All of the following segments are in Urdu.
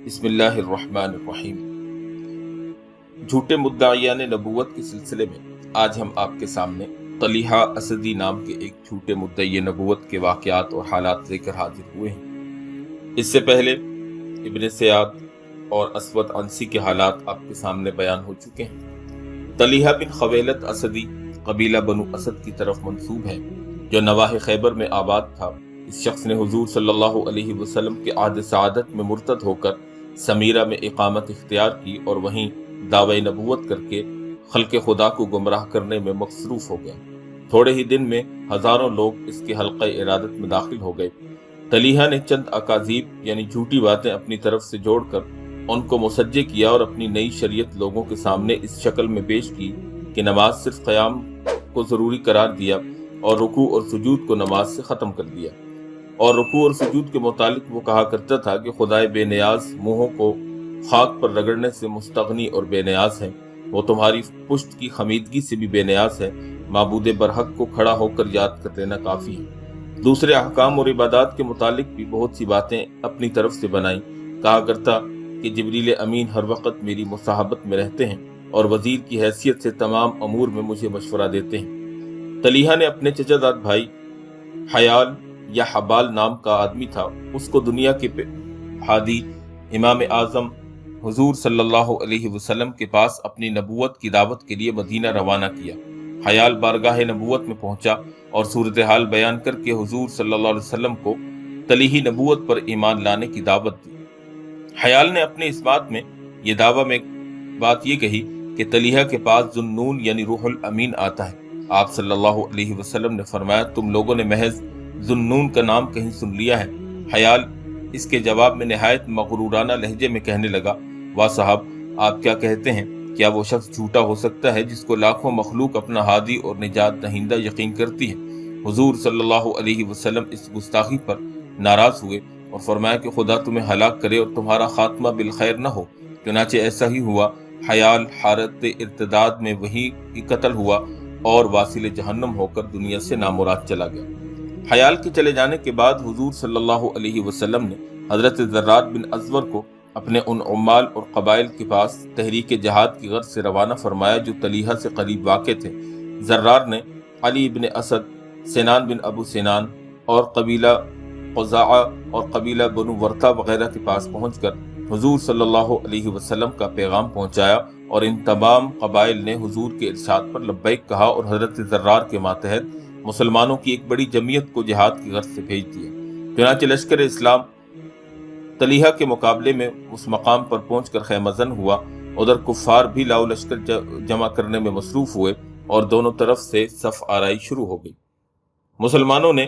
بسم اللہ الرحمن الرحیم۔ جھوٹے مدعیان نبوت کے سلسلے میں آج ہم آپ کے سامنے طلیحہ اسدی نام کے ایک جھوٹے مدعی نبوت کے واقعات اور حالات لے کر حاضر ہوئے ہیں۔ اس سے پہلے ابن سیاد اور اسود عنسی کے حالات آپ کے سامنے بیان ہو چکے ہیں۔ طلیحہ بن خویلد اسدی قبیلہ بنو اسد کی طرف منسوب ہے، جو نواح خیبر میں آباد تھا۔ اس شخص نے حضور صلی اللہ علیہ وسلم کے عہد سعادت میں مرتد ہو کر سمیرہ میں اقامت اختیار کی اور وہیں دعوی نبوت کر کے خلق خدا کو گمراہ کرنے میں مصروف ہو گیا۔ تھوڑے ہی دن میں ہزاروں لوگ اس کے حلقہ ارادت میں داخل ہو گئے۔ طلیحہ نے چند اکاذیب یعنی جھوٹی باتیں اپنی طرف سے جوڑ کر ان کو مسجع کیا اور اپنی نئی شریعت لوگوں کے سامنے اس شکل میں پیش کی کہ نماز صرف قیام کو ضروری قرار دیا اور رکوع اور سجود کو نماز سے ختم کر دیا۔ اور رکوع اور سجود کے متعلق وہ کہا کرتا تھا کہ خدائے بے نیاز منہوں کو خاک پر رگڑنے سے مستغنی اور بے نیاز ہے، وہ تمہاری پشت کی خمیدگی سے بھی بے نیاز ہے، معبود برحق کو کھڑا ہو کر یاد کر لینا کافی ہے۔ دوسرے احکام اور عبادات کے متعلق بھی بہت سی باتیں اپنی طرف سے بنائیں۔ کہا کرتا کہ جبریل امین ہر وقت میری مصاحبت میں رہتے ہیں اور وزیر کی حیثیت سے تمام امور میں مجھے مشورہ دیتے ہیں۔ طلیحہ نے اپنے چچا زاد بھائی حیال یا حبال نام کا آدمی تھا، اس کو دنیا کے ہادی امام اعظم حضور صلی اللہ علیہ وسلم کے پاس اپنی نبوت کی دعوت کے لیے مدینہ روانہ کیا۔ حیال بارگاہ نبوت میں پہنچا اور صورتحال بیان کر کے حضور صلی اللہ علیہ وسلم کو طلیحی نبوت پر ایمان لانے کی دعوت دی۔ حیال نے اپنے اس بات میں یہ دعویٰ میں بات یہ کہی کہ طلیحہ کے پاس ذوالنون یعنی روح الامین آتا ہے۔ آپ صلی اللہ علیہ وسلم نے فرمایا، تم لوگوں نے محض ذوالنون کا نام کہیں سن لیا ہے؟ حیال اس کے جواب میں نہایت مغرورانہ لہجے میں کہنے لگا، واہ صاحب، آپ کیا کہتے ہیں؟ کیا وہ شخص جھوٹا ہو سکتا ہے جس کو لاکھوں مخلوق اپنا ہادی اور نجات دہندہ یقین کرتی ہے؟ حضور صلی اللہ علیہ وسلم اس گستاخی پر ناراض ہوئے اور فرمایا کہ خدا تمہیں ہلاک کرے اور تمہارا خاتمہ بالخیر نہ ہو۔ چنانچہ ایسا ہی ہوا۔ حیال حالت ارتداد میں وہی قتل ہوا اور واصل جہنم ہو کر دنیا سے نامراد چلا گیا۔ حیال کے چلے جانے کے بعد حضور صلی اللہ علیہ وسلم نے حضرت زرار بن ازور کو اپنے ان عمال اور قبائل کے پاس تحریک جہاد کی غرض سے روانہ فرمایا جو طلیحہ سے قریب واقع تھے۔ زرار نے علی بن اسد، سنان بن ابو سنان اور قبیلہ قزاعہ اور قبیلہ بنو ورطہ وغیرہ کے پاس پہنچ کر حضور صلی اللہ علیہ وسلم کا پیغام پہنچایا اور ان تمام قبائل نے حضور کے ارشاد پر لبیک کہا اور حضرت زرار کے ماتحت مسلمانوں کی ایک بڑی جمعیت کو جہاد کی غرض سے بھیج دیا۔ چنانچہ لشکر اسلام طلیحہ کے مقابلے میں اس مقام پر پہنچ کر خیمہ زن ہوا۔ ادھر کفار بھی لاؤ لشکر جمع کرنے میں مصروف ہوئے اور دونوں طرف سے صف آرائی شروع ہو گئی۔ مسلمانوں نے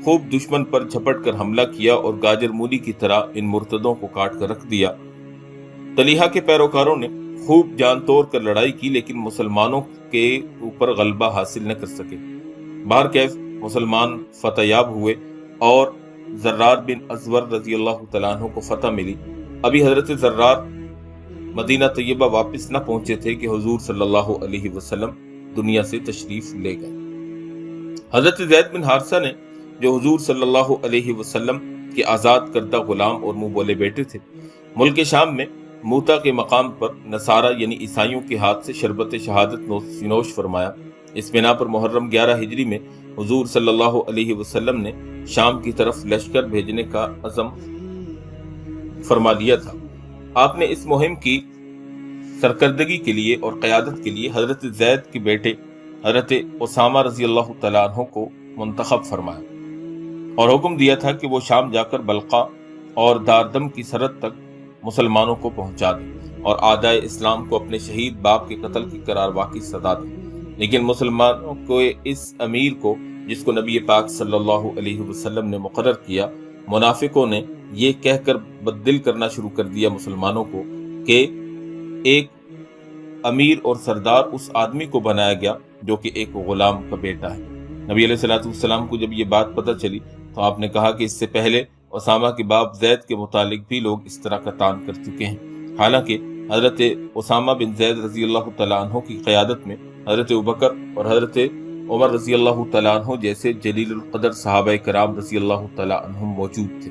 خوب دشمن پر جھپٹ کر حملہ کیا اور گاجر مولی کی طرح ان مرتدوں کو کاٹ کر رکھ دیا۔ طلیحہ کے پیروکاروں نے خوب جان توڑ کر لڑائی کی لیکن مسلمانوں کے اوپر غلبہ حاصل نہ کر سکے۔ بہرکیف مسلمان فتح یاب ہوئے اور زرار بن ازور رضی اللہ تعالیٰ عنہ کو فتح ملی۔ ابھی حضرت زرار مدینہ طیبہ واپس نہ پہنچے تھے کہ حضور صلی اللہ علیہ وسلم دنیا سے تشریف لے گئے۔ حضرت زید بن حارثہ نے، جو حضور صلی اللہ علیہ وسلم کے آزاد کردہ غلام اور منہ بولے بیٹے تھے، ملک شام میں موتا کے مقام پر نصارہ یعنی عیسائیوں کے ہاتھ سے شربت شہادت نوش فرمایا۔ اس بنا پر محرم 11 ہجری میں حضور صلی اللہ علیہ وسلم نے شام کی طرف لشکر بھیجنے کا عزم فرما لیا تھا۔ آپ نے اس مہم کی سرکردگی کے لیے اور قیادت کے لیے حضرت زید کے بیٹے حضرت اسامہ رضی اللہ تعالیٰ عنہ کو منتخب فرمایا اور حکم دیا تھا کہ وہ شام جا کر بلقا اور داردم کی سرحد تک مسلمانوں کو پہنچا دیں اور اعدائے اسلام کو اپنے شہید باپ کے قتل کی قراروا کی صدا دیں۔ لیکن مسلمانوں کو اس امیر کو، جس کو نبی پاک صلی اللہ علیہ وسلم نے مقرر کیا، منافقوں نے یہ کہہ کر بددل کرنا شروع کر دیا مسلمانوں کو کہ ایک امیر اور سردار اس آدمی کو بنایا گیا جو کہ ایک غلام کا بیٹا ہے۔ نبی علیہ الصلوۃ والسلام کو جب یہ بات پتہ چلی تو آپ نے کہا کہ اس سے پہلے اسامہ کے باپ زید کے متعلق بھی لوگ اس طرح کا تان کر چکے ہیں۔ حالانکہ حضرت اسامہ بن زید رضی اللہ تعالیٰ عنہ کی قیادت میں حضرت ابوبکر اور حضرت عمر رضی اللہ تعالیٰ عنہ جیسے جلیل القدر صحابہ کرام رضی اللہ تعالیٰ عنہم موجود تھے۔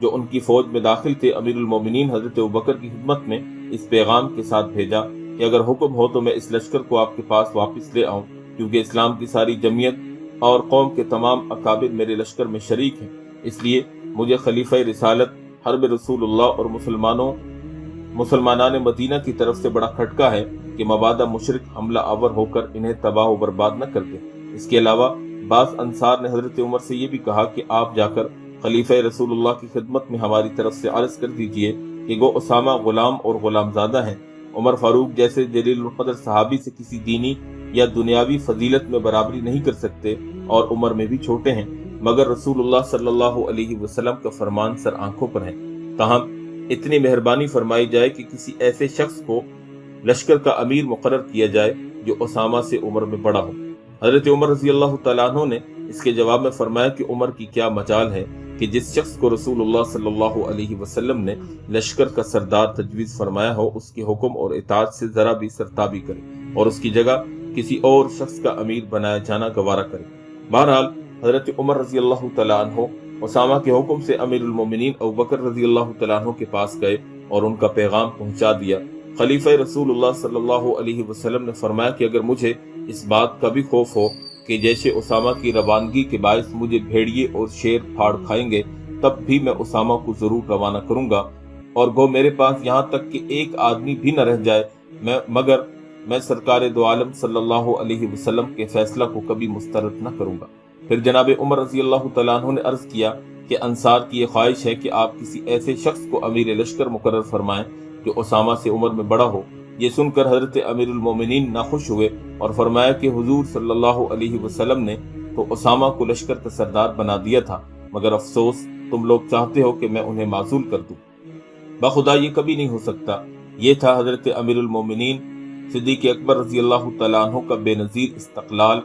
جو ان کی فوج میں داخل تھے امیر المومنین حضرت ابوبکر کی خدمت میں اس پیغام کے ساتھ بھیجا کہ اگر حکم ہو تو میں اس لشکر کو آپ کے پاس واپس لے آؤں، کیونکہ اسلام کی ساری جمعیت اور قوم کے تمام اکابر میرے لشکر میں شریک ہیں، اس لیے مجھے خلیفہ رسالت حرب رسول اللہ اور مسلمانان مدینہ کی طرف سے بڑا کھٹکا ہے کہ مبادا مشرک حملہ آور ہو کر انہیں تباہ و برباد نہ کر دیں۔ اس کے علاوہ بعض انصار نے حضرت عمر سے یہ بھی کہا کہ آپ جا کر خلیفہ رسول اللہ کی خدمت میں ہماری طرف سے عرض کر دیجئے کہ وہ اسامہ غلام اور غلام زادہ ہیں۔ عمر فاروق جیسے جلیل القدر صحابی سے کسی دینی یا دنیاوی فضیلت میں برابری نہیں کر سکتے اور عمر میں بھی چھوٹے ہیں، مگر رسول اللہ صلی اللہ علیہ وسلم کا فرمان سر آنکھوں پر ہے۔ تاہم اتنی مہربانی فرمائی جائے کہ کسی ایسے شخص کو لشکر کا امیر مقرر کیا جائے جو اسامہ سے عمر میں بڑا ہو۔ حضرت عمر رضی اللہ تعالیٰ عنہ نے اس کے جواب میں فرمایا کہ عمر کی کیا مجال ہے کہ جس شخص کو رسول اللہ صلی اللہ علیہ وسلم نے لشکر کا سردار تجویز فرمایا ہو اس کے حکم اور اطاعت سے ذرا بھی سرتابی کرے اور اس کی جگہ کسی اور شخص کا امیر بنایا جانا گوارا کرے۔ بہرحال حضرت عمر رضی اللہ تعالیٰ عنہ اسامہ کے حکم سے امیر المومنین ابوبکر رضی اللہ تعالیٰ عنہ کے پاس گئے اور ان کا پیغام پہنچا دیا۔ خلیفہ رسول اللہ صلی اللہ علیہ وسلم نے فرمایا کہ اگر مجھے اس بات کا بھی خوف ہو کہ جیسے اسامہ کی روانگی کے باعث مجھے بھیڑیے اور شیر پھاڑ کھائیں گے، تب بھی میں اسامہ کو ضرور روانہ کروں گا، اور گو میرے پاس یہاں تک کہ ایک آدمی بھی نہ رہ جائے مگر میں سرکار دو عالم صلی اللہ علیہ وسلم کے فیصلہ کو کبھی مسترد نہ کروں گا۔ پھر جناب عمر رضی اللہ تعالیٰ عنہ نے عرض کیا کہ انصار کی یہ خواہش ہے کہ آپ کسی ایسے شخص کو امیر لشکر مقرر فرمائیں جو اسامہ سے عمر میں بڑا ہو۔ یہ سن کر حضرت امیر المومنین ناخوش ہوئے اور فرمایا کہ حضور صلی اللہ علیہ وسلم نے تو اسامہ کو لشکر کا سردار بنا دیا تھا، مگر افسوس تم لوگ چاہتے ہو کہ میں انہیں معزول کر دوں۔ بخدا یہ کبھی نہیں ہو سکتا۔ یہ تھا حضرت امیر المومنین صدیق اکبر رضی اللہ تعالیٰ عنہ کا بے نظیر استقلال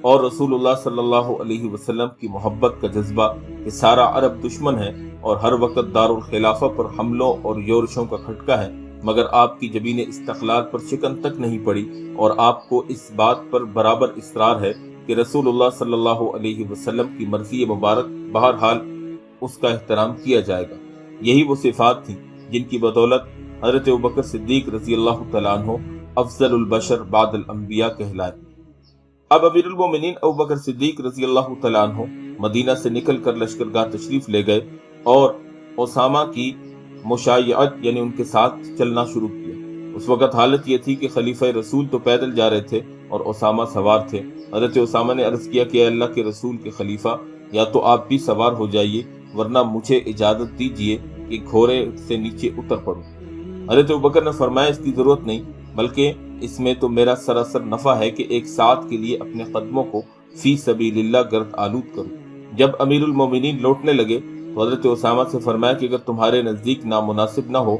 اور رسول اللہ صلی اللہ علیہ وسلم کی محبت کا جذبہ کہ سارا عرب دشمن ہے اور ہر وقت دارالخلافہ پر حملوں اور یورشوں کا کھٹکا ہے، مگر آپ کی جبین استقلال پر شکن تک نہیں پڑی اور آپ کو اس بات پر برابر اصرار ہے کہ رسول اللہ صلی اللہ علیہ وسلم کی مرضی مبارک بہرحال اس کا احترام کیا جائے گا۔ یہی وہ صفات تھیں جن کی بدولت حضرت ابوبکر صدیق رضی اللہ تعالیٰ عنہ افضل البشر بعد الانبیاء کہلائے۔ اب امیر المومنین ابوبکر صدیق رضی اللہ تعالیٰ عنہ مدینہ سے نکل کر لشکرگاہ تشریف لے گئے اور اسامہ کی مشایعت یعنی ان کے ساتھ چلنا شروع کیا۔ اس وقت حالت یہ تھی کہ خلیفہ رسول تو پیدل جا رہے تھے اور اسامہ سوار تھے۔ حضرت اسامہ نے عرض کیا کہ اے اللہ کے رسول کے خلیفہ، یا تو آپ بھی سوار ہو جائیے ورنہ مجھے اجازت دیجیے کہ گھوڑے سے نیچے اتر پڑوں۔ حضرت ابوبکر نے فرمایا اس کی ضرورت نہیں، بلکہ اس میں تو میرا سراسر نفع ہے کہ ایک ساتھ کے لیے اپنے قدموں کو فی سبیل اللہ گرد آلود کروں۔ جب امیر المومنین لوٹنے لگے تو حضرت اسامہ سے فرمایا کہ اگر تمہارے نزدیک نامناسب نہ ہو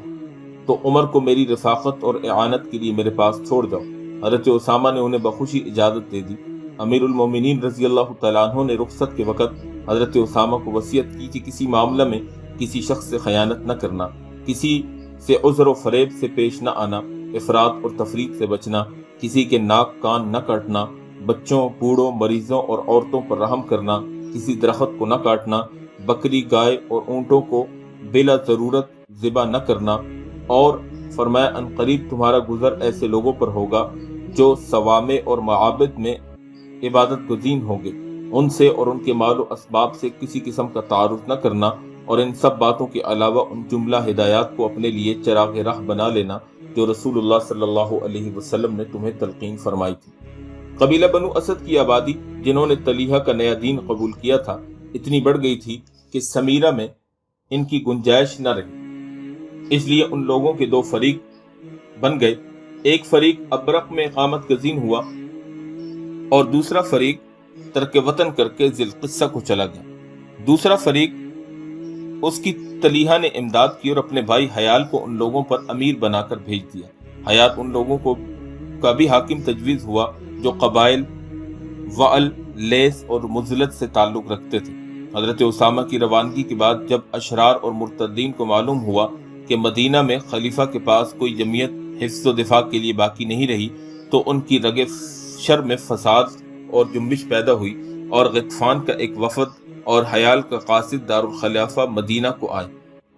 تو عمر کو میری رفاقت اور اعانت کے لیے میرے پاس چھوڑ جاؤ۔ حضرت اسامہ نے انہیں بخوشی اجازت دے دی۔ امیر المومنین رضی اللہ تعالیٰ عنہ نے رخصت کے وقت حضرت اسامہ کو وصیت کی کہ کسی معاملہ میں کسی شخص سے خیانت نہ کرنا، کسی سے عذر و فریب سے پیش نہ آنا، افراط اور تفریط سے بچنا، کسی کے ناک کان نہ کاٹنا، بچوں، بوڑھوں، مریضوں اور عورتوں پر رحم کرنا، کسی درخت کو نہ کاٹنا، بکری، گائے اور اونٹوں کو بلا ضرورت ذبح نہ کرنا، اور فرمایا ان قریب تمہارا گزر ایسے لوگوں پر ہوگا جو صوامع اور معابد میں عبادت گزین ہوں گے، ان سے اور ان کے مال و اسباب سے کسی قسم کا تعارض نہ کرنا، اور ان سب باتوں کے علاوہ ان جملہ ہدایات کو اپنے لیے چراغ راہ بنا لینا جو رسول اللہ صلی اللہ علیہ وسلم نے تمہیں تلقین فرمائی تھی۔ قبیلہ بنو اسد کی آبادی جنہوں نے طلیحہ کا نیا دین قبول کیا تھا اتنی بڑھ گئی تھی کہ سمیرہ میں ان کی گنجائش نہ رہی، اس لیے ان لوگوں کے دو فریق بن گئے۔ ایک فریق ابرق میں اقامت گزین ہوا اور دوسرا فریق ترک وطن کر کے ذی القصہ کو چلا گیا۔ دوسرا فریق اس کی طلیحہ نے امداد کی اور اپنے بھائی حیال کو ان لوگوں پر امیر بنا کر بھیج دیا۔ حیال ان لوگوں کا بھی حاکم تجویز ہوا جو قبائل وعل، لیس اور مزلت سے تعلق رکھتے تھے۔ حضرت اسامہ کی روانگی کے بعد جب اشرار اور مرتدین کو معلوم ہوا کہ مدینہ میں خلیفہ کے پاس کوئی جمعیت حفظ و دفاع کے لیے باقی نہیں رہی تو ان کی رگ شر میں فساد اور جنبش پیدا ہوئی اور غطفان کا ایک وفد اور حیال کا قاصد دارالخلافہ مدینہ کو آئے۔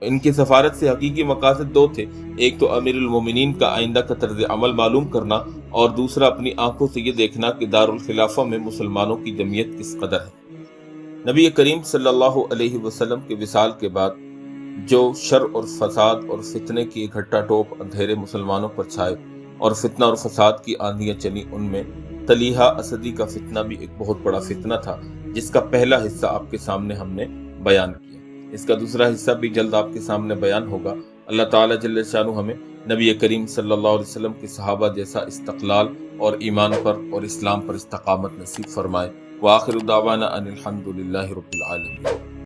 ان کی سفارت سے حقیقی مقاصد دو تھے، ایک تو امیر المومنین کا آئندہ کا طرز عمل معلوم کرنا، اور دوسرا اپنی آنکھوں سے یہ دیکھنا کہ دارالخلافہ میں مسلمانوں کی جمعیت کس قدر ہے۔ نبی کریم صلی اللہ علیہ وسلم کے وصال کے بعد جو شر اور فساد اور فتنے کی اکٹھا ٹوپ اندھیرے مسلمانوں پر چھائے اور فتنہ اور فساد کی آندیاں چلی، ان میں طلیحہ اسدی کا فتنہ بھی ایک بہت بڑا فتنہ تھا، جس کا پہلا حصہ آپ کے سامنے ہم نے بیان کیا۔ اس کا دوسرا حصہ بھی جلد آپ کے سامنے بیان ہوگا۔ اللہ تعالیٰ جل شانہ ہمیں نبی کریم صلی اللہ علیہ وسلم کے صحابہ جیسا استقلال اور ایمان پر اور اسلام پر استقامت نصیب فرمائے۔ وآخر دعوانا ان الحمد للہ رب العالمین۔